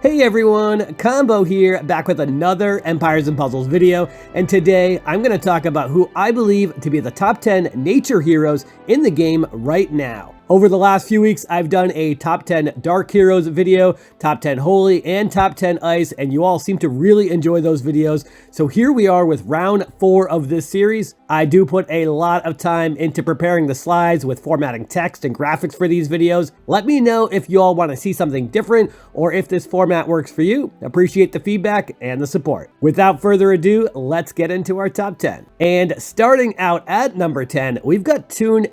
Hey everyone, Combo here, back with another Empires and Puzzles video, and today I'm going to talk about who I believe to be the top 10 nature heroes in the game right now. Over the last few weeks, I've done a top 10 Dark Heroes video, top 10 Holy, and top 10 Ice, and you all seem to really enjoy those videos. So here we are with round 4 of this series. I do put a lot of time into preparing the slides with formatting text and graphics for these videos. Let me know if you all want to see something different or if this format works for you. Appreciate the feedback and the support. Without further ado, let's get into our top 10. And starting out at number 10, we've got Toune.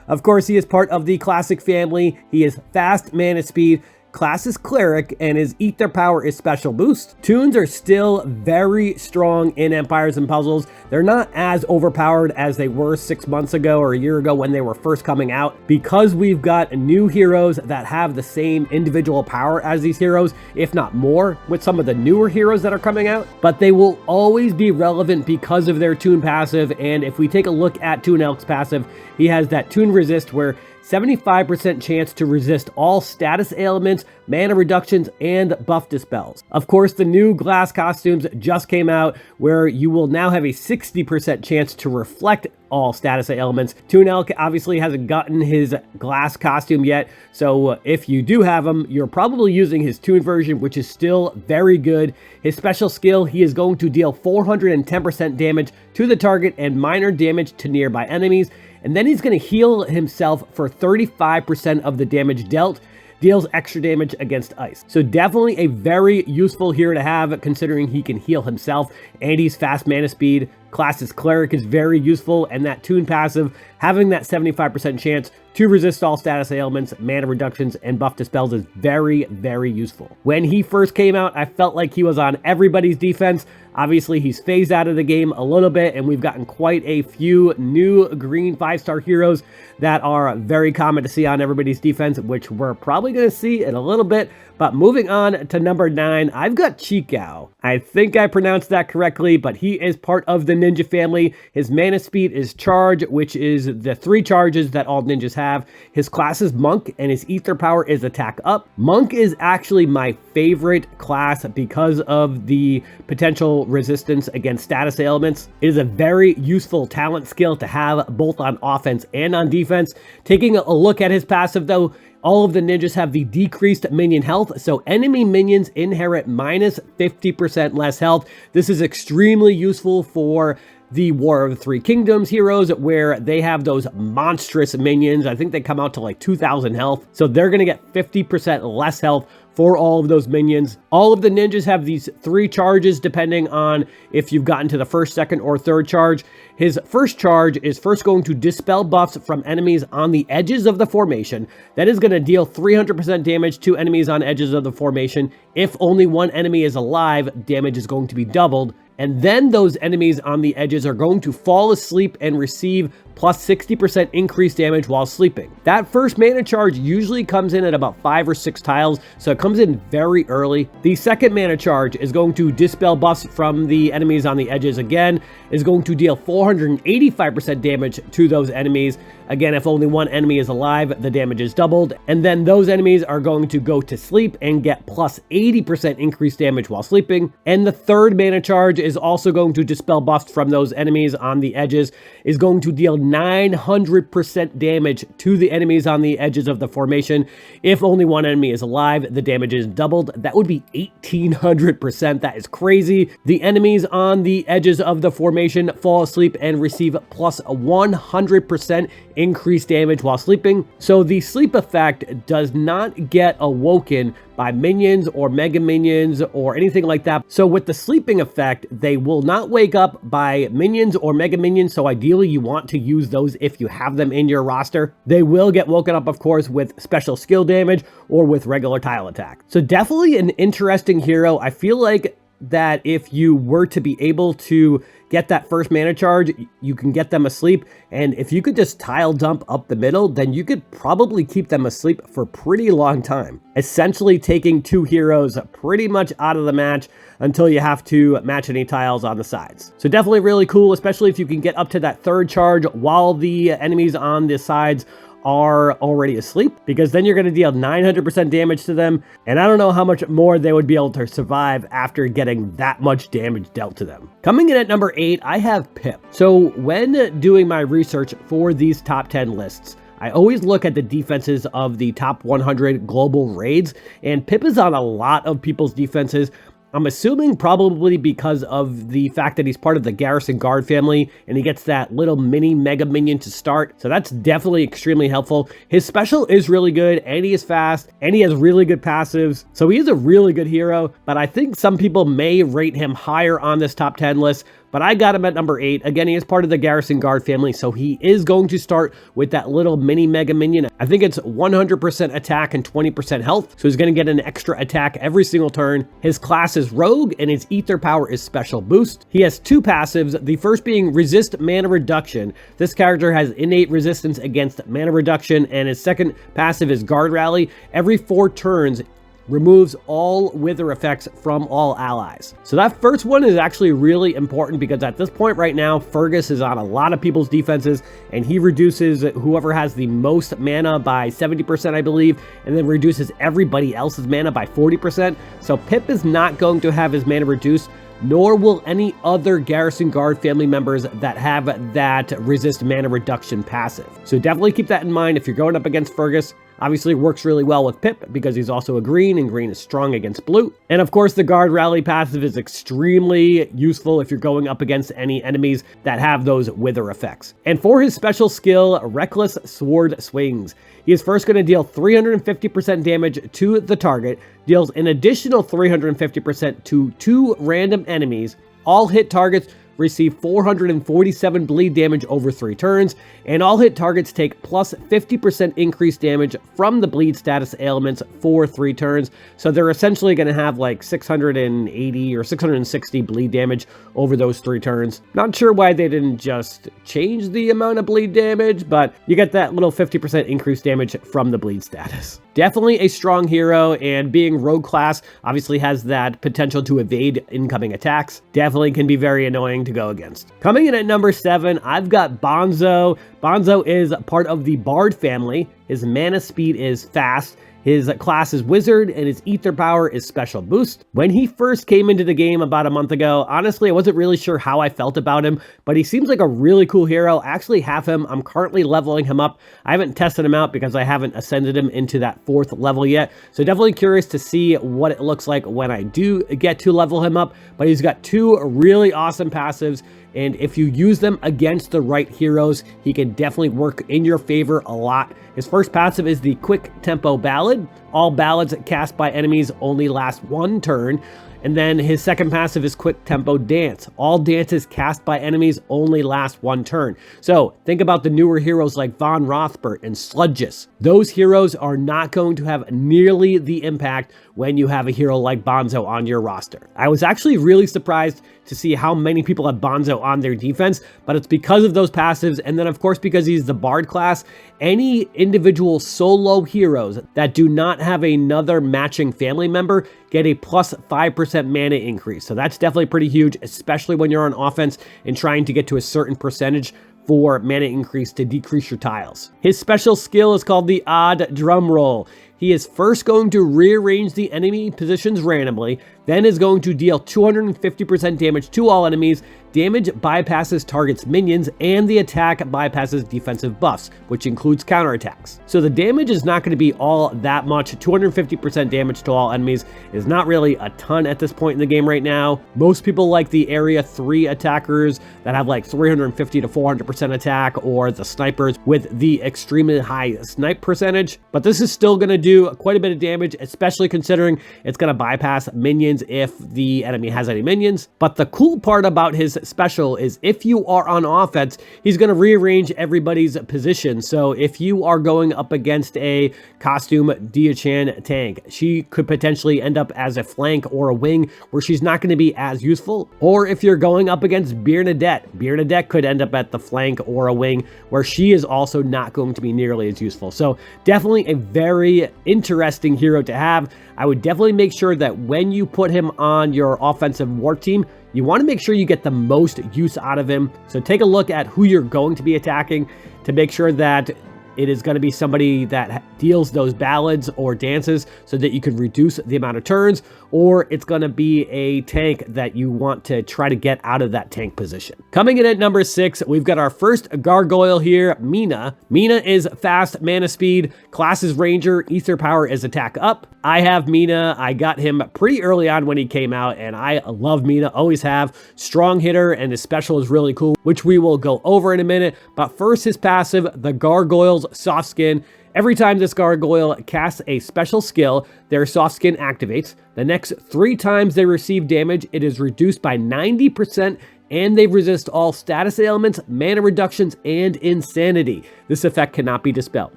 Of course, he is part of the classic family. He is fast mana speed, class is cleric, and his ether power is special boost. Tounes are still very strong in Empires and Puzzles. They're not as overpowered as they were 6 months ago or a year ago when they were first coming out, because we've got new heroes that have the same individual power as these heroes, if not more, with some of the newer heroes that are coming out. But they will always be relevant because of their Toune passive, and if we take a look at Toune Elk's passive, he has that Toune resist where 75% chance to resist all status ailments, mana reductions, and buff dispels. Of course, the new glass costumes just came out where you will now have a 60% chance to reflect all status ailments. Toune Elk obviously hasn't gotten his glass costume yet, so if you do have him, you're probably using his Toune version, which is still very good. His special skill, he is going to deal 410% damage to the target and minor damage to nearby enemies. And then he's going to heal himself for 35% of the damage dealt, deals extra damage against ice. So definitely a very useful hero to have, considering he can heal himself and he's fast mana speed. Class's cleric is very useful, and that Toune passive, having that 75% chance to resist all status ailments, mana reductions, and buff dispels is very, very useful. When he first came out, I felt like he was on everybody's defense. Obviously, he's phased out of the game a little bit, and we've gotten quite a few new green 5-star heroes that are very common to see on everybody's defense, which we're probably going to see in a little bit. But moving on to number 9, I've got Chikao. I think I pronounced that correctly, but he is part of the ninja family. His mana speed is charge, which is the 3 charges that all ninjas have. His class is monk, and his ether power is attack up. Monk is actually my favorite class because of the potential resistance against status ailments. It is a very useful talent skill to have both on offense and on defense. Taking a look at his passive though, all of the ninjas have the decreased minion health, so enemy minions inherit minus 50% less health. This is extremely useful for the War of the Three Kingdoms heroes, where they have those monstrous minions. I think they come out to like 2,000 health, so they're going to get 50% less health for all of those minions. All of the ninjas have these 3 charges depending on if you've gotten to the first, second, or third charge. His first charge is first going to dispel buffs from enemies on the edges of the formation. That is going to deal 300% damage to enemies on edges of the formation. If only one enemy is alive, damage is going to be doubled. And then those enemies on the edges are going to fall asleep and receive plus 60% increased damage while sleeping. That first mana charge usually comes in at about 5 or 6 tiles, so it comes in very early. The second mana charge is going to dispel buffs from the enemies on the edges again, is going to deal 485% damage to those enemies. Again, if only one enemy is alive, the damage is doubled. And then those enemies are going to go to sleep and get plus 80% increased damage while sleeping. And the third mana charge is also going to dispel buffs from those enemies on the edges, is going to deal 900% damage to the enemies on the edges of the formation. If only one enemy is alive, the damage is doubled. That would be 1800%. That is crazy. The enemies on the edges of the formation fall asleep and receive plus 100% increased damage while sleeping. So the sleep effect does not get awoken by minions or mega minions or anything like that. So with the sleeping effect, they will not wake up by minions or mega minions. So ideally you want to use those if you have them in your roster. They will get woken up, of course, with special skill damage or with regular tile attack. So definitely an interesting hero. I feel like that if you were to be able to get that first mana charge, you can get them asleep. And if you could just tile dump up the middle, then you could probably keep them asleep for a pretty long time. Essentially taking 2 heroes pretty much out of the match until you have to match any tiles on the sides. So definitely really cool, especially if you can get up to that 3rd charge while the enemies on the sides are already asleep, because then you're going to deal 900% damage to them, and I don't know how much more they would be able to survive after getting that much damage dealt to them. Coming in at number 8, I have Pip. So when doing my research for these top 10 lists, I always look at the defenses of the top 100 global raids, and Pip is on a lot of people's defenses. I'm assuming probably because of the fact that he's part of the Garrison Guard family and he gets that little mini mega minion to start. So that's definitely extremely helpful. His special is really good and he is fast and he has really good passives. So he is a really good hero, but I think some people may rate him higher on this top 10 list. But I got him at number 8. Again, he is part of the Garrison Guard family, so he is going to start with that little mini mega minion. I think it's 100% attack and 20% health, so he's going to get an extra attack every single turn. His class is Rogue, and his ether power is Special Boost. He has 2 passives, the first being Resist Mana Reduction. This character has innate resistance against mana reduction, and his second passive is Guard Rally. Every 4 turns, removes all wither effects from all allies. So that first one is actually really important because at this point right now, Fungus is on a lot of people's defenses and he reduces whoever has the most mana by 70%, I believe, and then reduces everybody else's mana by 40%. So Pip is not going to have his mana reduced, nor will any other Garrison Guard family members that have that resist mana reduction passive. So definitely keep that in mind if you're going up against Fungus. Obviously works really well with Pip because he's also a green and green is strong against blue. And of course the Guard Rally passive is extremely useful if you're going up against any enemies that have those wither effects. And for his special skill, Reckless Sword Swings, he is first going to deal 350% damage to the target, deals an additional 350% to 2 random enemies. All hit targets receive 447 bleed damage over 3 turns, and all hit targets take plus 50% increased damage from the bleed status ailments for 3 turns. So they're essentially going to have like 680 or 660 bleed damage over those 3 turns. Not sure why they didn't just change the amount of bleed damage, but you get that little 50% increased damage from the bleed status. Definitely a strong hero, and being rogue class obviously has that potential to evade incoming attacks. Definitely can be very annoying to go against. Coming in at number 7, I've got Bonso. Bonso is part of the Bard family. His mana speed is fast. His class is Wizard, and his ether power is Special Boost. When he first came into the game about a month ago, honestly, I wasn't really sure how I felt about him, but he seems like a really cool hero. I actually have him. I'm currently leveling him up. I haven't tested him out because I haven't ascended him into that 4th level yet, so definitely curious to see what it looks like when I do get to level him up. But he's got 2 really awesome passives, and if you use them against the right heroes, he can definitely work in your favor a lot. His first passive is the Quick Tempo Ballad. All ballads cast by enemies only last 1 turn. And then his second passive is Quick Tempo Dance. All dances cast by enemies only last 1 turn. So think about the newer heroes like Von Rothbert and Sludgus. Those heroes are not going to have nearly the impact when you have a hero like Bonso on your roster. I was actually really surprised to see how many people have Bonso on their defense, but it's because of those passives, and then of course because he's the Bard class. Any individual solo heroes that do not have another matching family member get a plus 5% mana increase. So that's definitely pretty huge, especially when you're on offense and trying to get to a certain percentage for mana increase to decrease your tiles. His special skill is called the Odd Drum Roll. He is first going to rearrange the enemy positions randomly, then is going to deal 250% damage to all enemies. Damage bypasses target's minions, and the attack bypasses defensive buffs, which includes counterattacks. So the damage is not going to be all that much. 250% damage to all enemies is not really a ton at this point in the game right now. Most people like the Area 3 attackers that have like 350 to 400% attack, or the snipers with the extremely high snipe percentage. But this is still going to do quite a bit of damage, especially considering it's going to bypass minions if the enemy has any minions. But the cool part about his special is if you are on offense, he's going to rearrange everybody's position. So if you are going up against a costume Dia-chan tank, she could potentially end up as a flank or a wing where she's not going to be as useful. Or if you're going up against Bernadette could end up at the flank or a wing where she is also not going to be nearly as useful. So definitely a very interesting hero to have. I would definitely make sure that when you put him on your offensive war team, you want to make sure you get the most use out of him. So take a look at who you're going to be attacking to make sure that it is going to be somebody that deals those ballads or dances so that you can reduce the amount of turns, or it's going to be a tank that you want to try to get out of that tank position. Coming in at number 6, we've got our first gargoyle here, Mina. Mina is fast, mana speed, class is ranger, ether power is attack up. I have Mina. I got him pretty early on when he came out, and I love Mina, always have. Strong hitter, and his special is really cool, which we will go over in a minute. But first, his passive, the Gargoyle's Soft Skin. Every time this gargoyle casts a special skill, their soft skin activates. The next 3 times they receive damage, it is reduced by 90%, and they resist all status ailments, mana reductions, and insanity. This effect cannot be dispelled.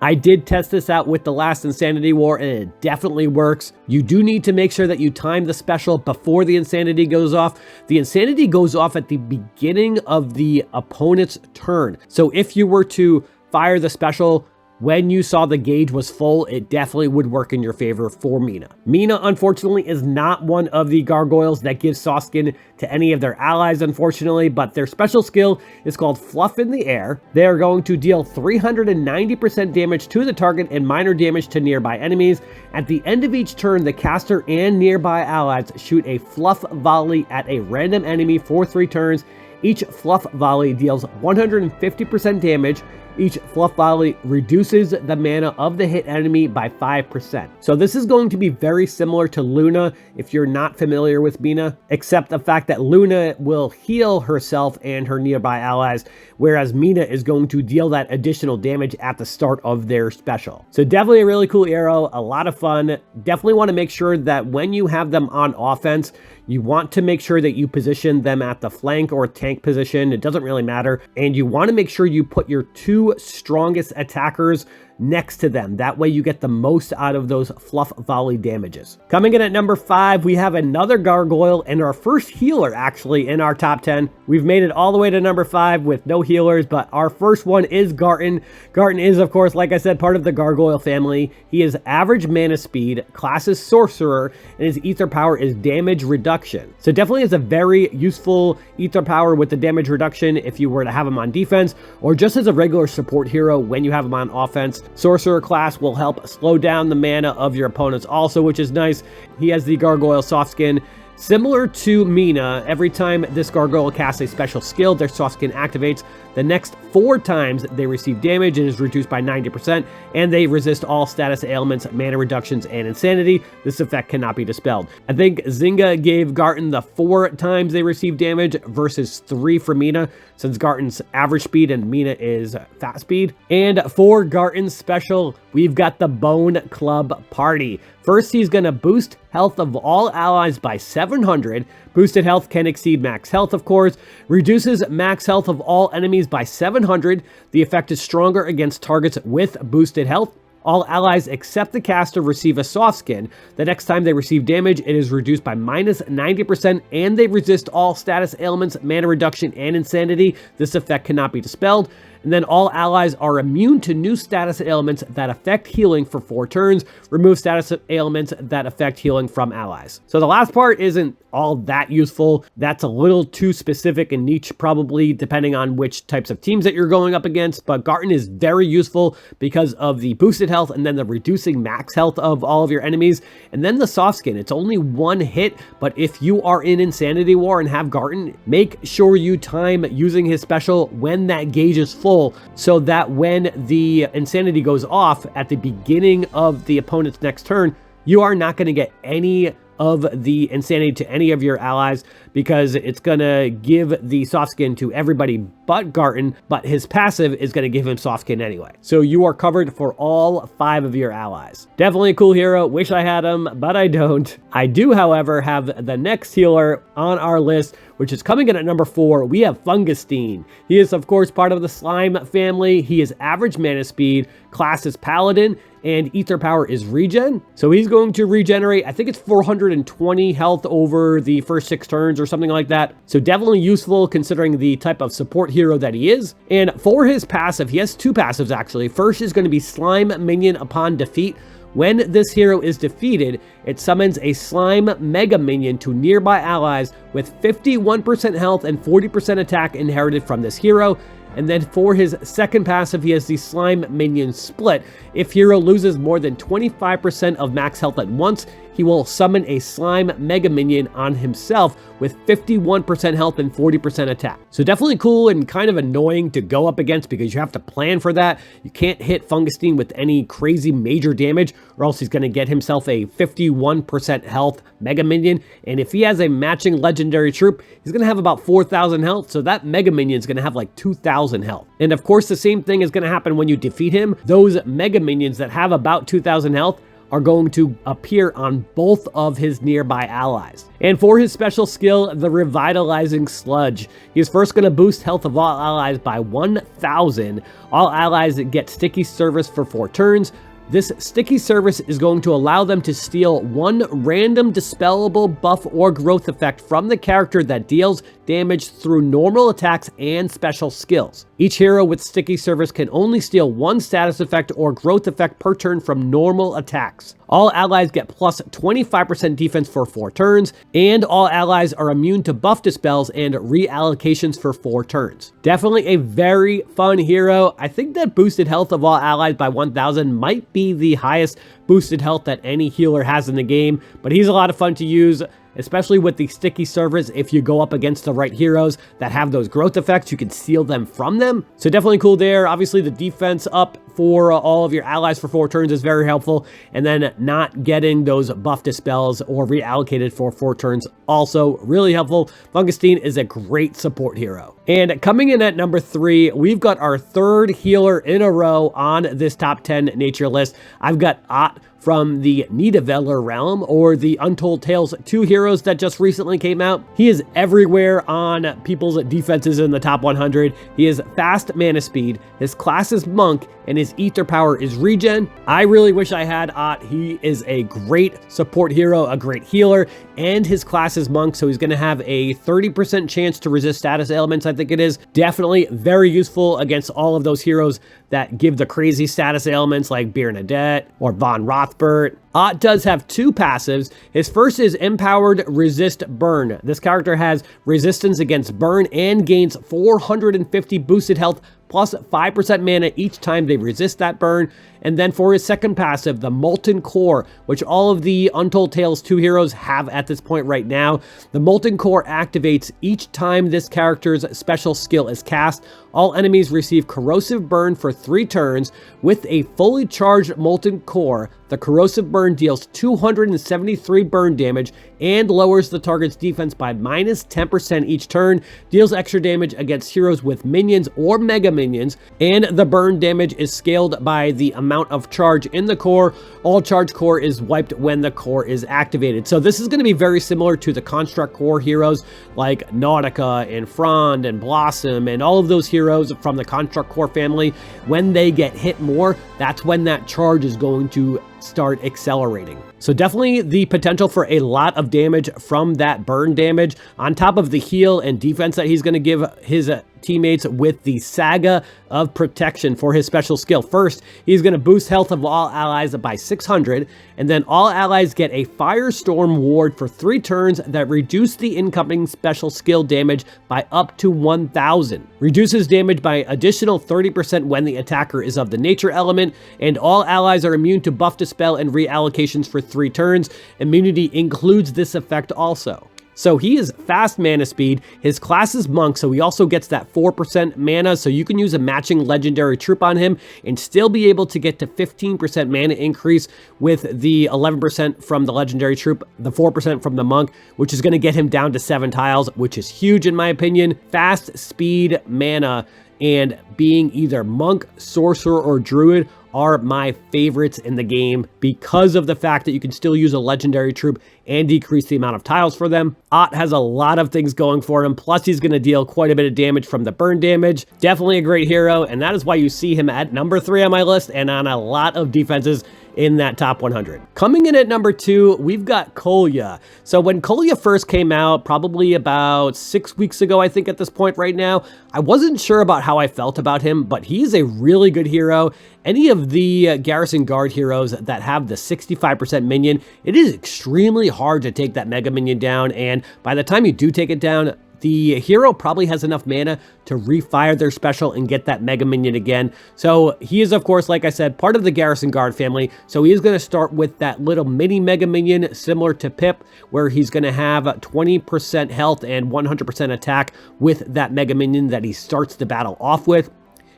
I did test this out with the last Insanity War, and it definitely works. You do need to make sure that you time the special before the insanity goes off. The insanity goes off at the beginning of the opponent's turn. So if you were to fire the special when you saw the gauge was full, it definitely would work in your favor for Mina. Mina, unfortunately, is not one of the gargoyles that gives soft skin to any of their allies, unfortunately, but their special skill is called Fluff in the Air. They are going to deal 390% damage to the target and minor damage to nearby enemies. At the end of each turn, the caster and nearby allies shoot a Fluff Volley at a random enemy for 3 turns. Each Fluff Volley deals 150% damage. Each Fluff Volley reduces the mana of the hit enemy by 5%. So this is going to be very similar to Luna if you're not familiar with Mina, except the fact that Luna will heal herself and her nearby allies, whereas Mina is going to deal that additional damage at the start of their special. So definitely a really cool hero, a lot of fun. Definitely want to make sure that when you have them on offense, you want to make sure that you position them at the flank or tank position. It doesn't really matter. And you want to make sure you put your 2 strongest attackers next to them. That way you get the most out of those Fluff Volley damages. Coming in at number 5, we have another gargoyle and our first healer actually in our top 10. We've made it all the way to number 5 with no healers, but our first one is Garton. Garton is, of course, like I said, part of the gargoyle family. He is average mana speed, class is sorcerer, and his ether power is damage reduction. So definitely is a very useful ether power with the damage reduction if you were to have him on defense, or just as a regular support hero when you have him on offense. Sorcerer class will help slow down the mana of your opponents also, which is nice. He has the Gargoyle Soft Skin. Similar to Mina, every time this gargoyle casts a special skill, their soft skin activates. The next 4 times they receive damage, it is reduced by 90%, and they resist all status ailments, mana reductions, and insanity. This effect cannot be dispelled. I think Zynga gave Garton the 4 times they receive damage versus 3 for Mina, since Garton's average speed and Mina is fast speed. And for Garton's special, we've got the Bone Club Party. First, he's going to boost health of all allies by 700. Boosted health can exceed max health, of course. Reduces max health of all enemies by 700. The effect is stronger against targets with boosted health. All allies except the caster receive a soft skin. The next time they receive damage, it is reduced by minus 90%, and they resist all status ailments, mana reduction, and insanity. This effect cannot be dispelled. And then all allies are immune to new status ailments that affect healing for 4 turns. Remove status ailments that affect healing from allies. So the last part isn't all that useful. That's a little too specific and niche, probably, depending on which types of teams that you're going up against. But Garton is very useful because of the boosted health and then the reducing max health of all of your enemies. And then the soft skin. It's only 1 hit, but if you are in Insanity War and have Garton, make sure you time using his special when that gauge is full, so that when the insanity goes off at the beginning of the opponent's next turn, you are not going to get any of the insanity to any of your allies, because it's going to give the soft skin to everybody but Garton, but his passive is going to give him soft skin anyway. So you are covered for all 5 of your allies. Definitely a cool hero. Wish I had him, but I don't. I do, however, have the next healer on our list, which is coming in at number 4. We have Fungus. He is, of course, part of the slime family. He is average mana speed, class is paladin, and ether power is regen. So he's going to regenerate, I think it's 420 health over the first 6 turns or something like that. So definitely useful considering the type of support hero that he is. And for his passive, he has 2 passives actually. First is going to be slime minion upon defeat. When this hero is defeated, it summons a slime mega minion to nearby allies with 51% health and 40% attack inherited from this hero. And then for his second passive, he has the Slime Minion Split. If hero loses more than 25% of max health at once, he will summon a Slime Mega Minion on himself with 51% health and 40% attack. So definitely cool and kind of annoying to go up against because you have to plan for that. You can't hit Fungus with any crazy major damage or else he's going to get himself a 51% health Mega Minion. And if he has a matching legendary troop, he's going to have about 4,000 health. So that Mega Minion is going to have like 2,000 health. And of course, the same thing is going to happen when you defeat him. Those Mega Minions that have about 2,000 health are going to appear on both of his nearby allies. And for his special skill, the Revitalizing Sludge, he's first going to boost health of all allies by 1,000. All allies get Sticky Service for 4 turns. This Sticky Service is going to allow them to steal one random dispellable buff or growth effect from the character that deals damage through normal attacks and special skills. Each hero with Sticky Service can only steal one status effect or growth effect per turn from normal attacks. All allies get plus 25% defense for 4 turns, and all allies are immune to buff dispels and reallocations for 4 turns. Definitely a very fun hero. I think that boosted health of all allies by 1,000 might be the highest boosted health that any healer has in the game, but he's a lot of fun to use, especially with the Sticky Service. If you go up against the right heroes that have those growth effects, you can steal them from them. So definitely cool there. Obviously, the defense up for all of your allies for 4 turns is very helpful. And then not getting those buff dispels or reallocated for 4 turns, also really helpful. Fungus is a great support hero. And coming in at number 3, we've got our 3rd healer in a row on this top 10 nature list. I've got Ott from the Nidavellir realm, or the Untold Tales 2 heroes that just recently came out. He is everywhere on people's defenses in the top 100. He is fast mana speed, his class is Monk, and his ether power is regen. I really wish I had Ott. He is a great support hero, a great healer, and his class is Monk, so he's going to have a 30% chance to resist status ailments, I think it is. Definitely very useful against all of those heroes that give the crazy status ailments like Bernadette or Von Rothbert. Ott does have 2 passives. His first is Empowered Resist Burn. This character has resistance against burn and gains 450 boosted health plus 5% mana each time they resist that burn. And then for his second passive, the Molten Core, which all of the Untold Tales 2 heroes have at this point right now. The Molten Core activates each time this character's special skill is cast. All enemies receive Corrosive Burn for 3 turns. With a fully charged Molten Core, the Corrosive Burn deals 273 burn damage and lowers the target's defense by minus 10% each turn, deals extra damage against heroes with minions or mega minions, and the burn damage is scaled by the amount of charge in the core. All charge core is wiped when the core is activated. So this is going to be very similar to the Construct core heroes like Nautica and Frond and Blossom and all of those heroes from the Construct core family. When they get hit more, that's when that charge is going to start accelerating. So definitely the potential for a lot of damage from that burn damage on top of the heal and defense that he's going to give his teammates with the Saga of Protection for his special skill. First, he's going to boost health of all allies by 600, and then all allies get a Firestorm ward for 3 turns that reduce the incoming special skill damage by up to 1,000. Reduces damage by additional 30% when the attacker is of the nature element, and all allies are immune to buff dispel and reallocations for 3 turns. Immunity includes this effect also. So he is fast mana speed. His class is Monk, so he also gets that 4% mana, so you can use a matching legendary troop on him and still be able to get to 15% mana increase with the 11% from the legendary troop, the 4% from the Monk, which is going to get him down to 7 tiles, which is huge in my opinion. Fast speed mana and being either Monk, Sorcerer, or Druid are my favorites in the game because of the fact that you can still use a legendary troop and decrease the amount of tiles for them. Ott has a lot of things going for him, plus he's going to deal quite a bit of damage from the burn damage. Definitely a great hero, and that is why you see him at number 3 on my list and on a lot of defenses in that top 100. Coming in at number 2, we've got Kolya. So when Kolya first came out, probably about 6 weeks ago, I think at this point right now, I wasn't sure about how I felt about him, but he's a really good hero. Any of the Garrison Guard heroes that have the 65% minion, it is extremely hard to take that Mega Minion down, and by the time you do take it down, the hero probably has enough mana to refire their special and get that Mega Minion again. So he is, of course, like I said, part of the Garrison Guard family. So he is going to start with that little mini Mega Minion similar to Pip, where he's going to have 20% health and 100% attack with that Mega Minion that he starts the battle off with.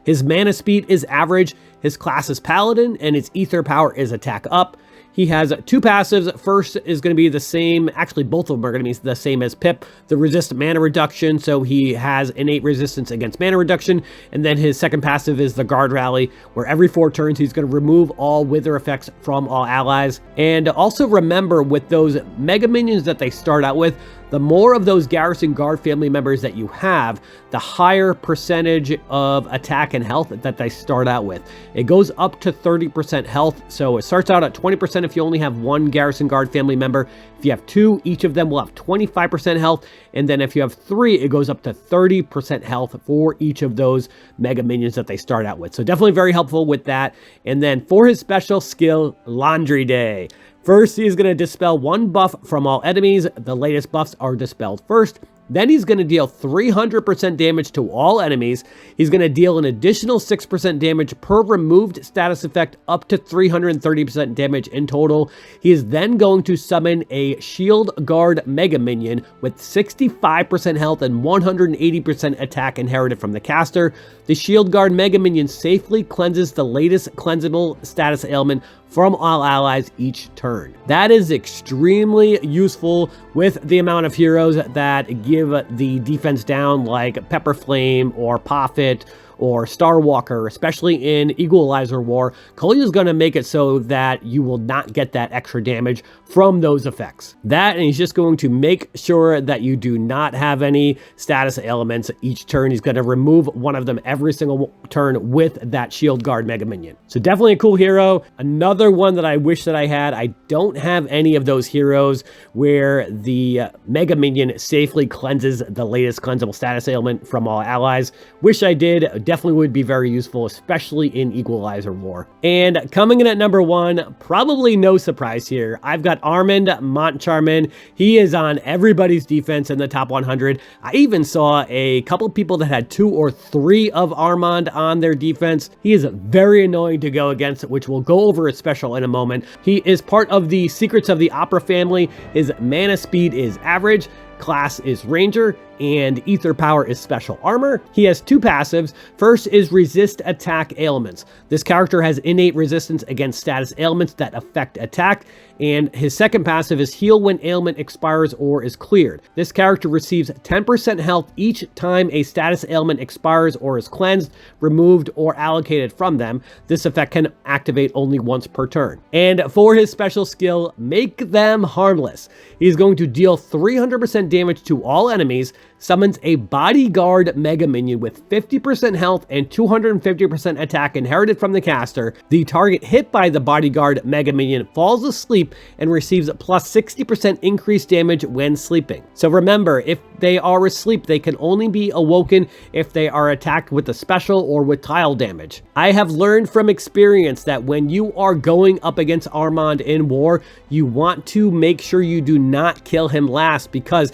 His mana speed is average, his class is Paladin, and his ether power is attack up. He has 2 passives. First is going to be the same. Actually, both of them are going to be the same as Pip. The resist mana reduction, so he has innate resistance against mana reduction. And then his second passive is the Guard Rally, where every 4 turns he's going to remove all wither effects from all allies. And also remember, with those Mega Minions that they start out with, the more of those Garrison Guard family members that you have, the higher percentage of attack and health that they start out with. It goes up to 30% health, so it starts out at 20% if you only have 1 Garrison Guard family member. If you have 2, each of them will have 25% health, and then if you have 3, it goes up to 30% health for each of those Mega Minions that they start out with. So definitely very helpful with that. And then for his special skill, Laundry Day. First, he's going to dispel 1 buff from all enemies. The latest buffs are dispelled first. Then he's going to deal 300% damage to all enemies. He's going to deal an additional 6% damage per removed status effect, up to 330% damage in total. He is then going to summon a Shield Guard Mega Minion with 65% health and 180% attack inherited from the caster. The Shield Guard Mega Minion safely cleanses the latest cleansable status ailment from all allies each turn. That is extremely useful with the amount of heroes that give the defense down, like Pepper Flame or Poffit or Star Walker, especially in Equalizer War. Kolya is going to make it so that you will not get that extra damage from those effects. That, and he's just going to make sure that you do not have any status ailments each turn. He's going to remove one of them every single turn with that Shield Guard Mega Minion. So definitely a cool hero. Another one that I wish that I had. I don't have any of those heroes where the Mega Minion safely cleanses the latest cleansable status ailment from all allies. Wish I did. Definitely would be very useful, especially in Equalizer War. And coming in at number 1, probably no surprise here, I've got Armand Montcharmin. He is on everybody's defense in the top 100. I even saw a couple of people that had 2 or 3 of Armand on their defense. He is very annoying to go against, which we'll go over his special in a moment. He is part of the Secrets of the Opera family. His mana speed is average, class is Ranger, and ether power is special armor. He has 2 passives. First is resist attack ailments. This character has innate resistance against status ailments that affect attack, and his second passive is heal when ailment expires or is cleared. This character receives 10% health each time a status ailment expires or is cleansed, removed, or allocated from them. This effect can activate only once per turn. And for his special skill, Make Them Harmless, he's going to deal 300% damage to all enemies, summons a Bodyguard Mega Minion with 50% health and 250% attack inherited from the caster. The target hit by the Bodyguard Mega Minion falls asleep and receives plus 60% increased damage when sleeping. So remember, if they are asleep, they can only be awoken if they are attacked with a special or with tile damage. I have learned from experience that when you are going up against Armand in war, you want to make sure you do not kill him last, because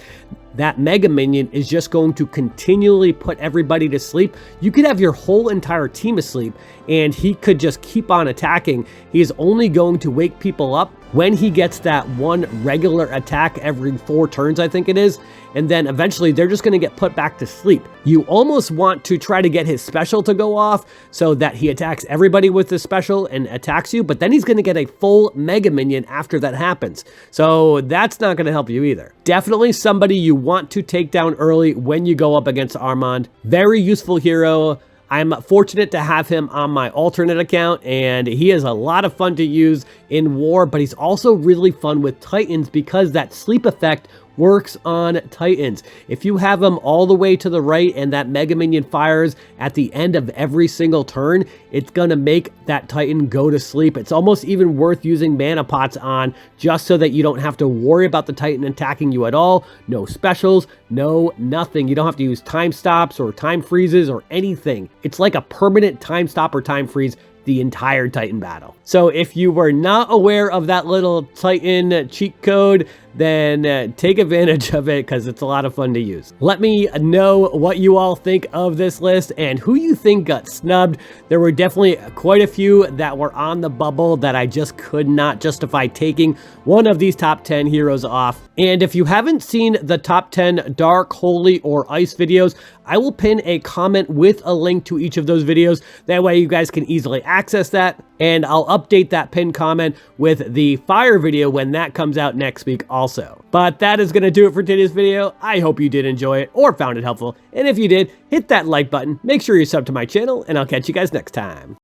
that Mega Minion is just going to continually put everybody to sleep. You could have your whole entire team asleep and he could just keep on attacking. He is only going to wake people up when he gets that one regular attack every 4 turns, I think it is, and then eventually they're just going to get put back to sleep. You almost want to try to get his special to go off so that he attacks everybody with his special and attacks you, but then he's going to get a full Mega Minion after that happens. So that's not going to help you either. Definitely somebody you want to take down early when you go up against Armand. Very useful hero. I'm fortunate to have him on my alternate account, and he is a lot of fun to use in war, but he's also really fun with Titans because that sleep effect works on Titans. If you have them all the way to the right and that Mega Minion fires at the end of every single turn, it's gonna make that Titan go to sleep. It's almost even worth using mana pots on just so that you don't have to worry about the Titan attacking you at all. No specials, no nothing. You don't have to use time stops or time freezes or anything. It's like a permanent time stop or time freeze the entire Titan battle. So if you were not aware of that little Titan cheat code, then take advantage of it because it's a lot of fun to use. Let me know what you all think of this list and who you think got snubbed. There were definitely quite a few that were on the bubble that I just could not justify taking one of these top 10 heroes off. And if you haven't seen the top 10 Dark, Holy, or Ice videos, I will pin a comment with a link to each of those videos. That way you guys can easily access that. And I'll update that pinned comment with the Fire video when that comes out next week also. But that is going to do it for today's video. I hope you did enjoy it or found it helpful. And if you did, hit that like button, make sure you sub to my channel, and I'll catch you guys next time.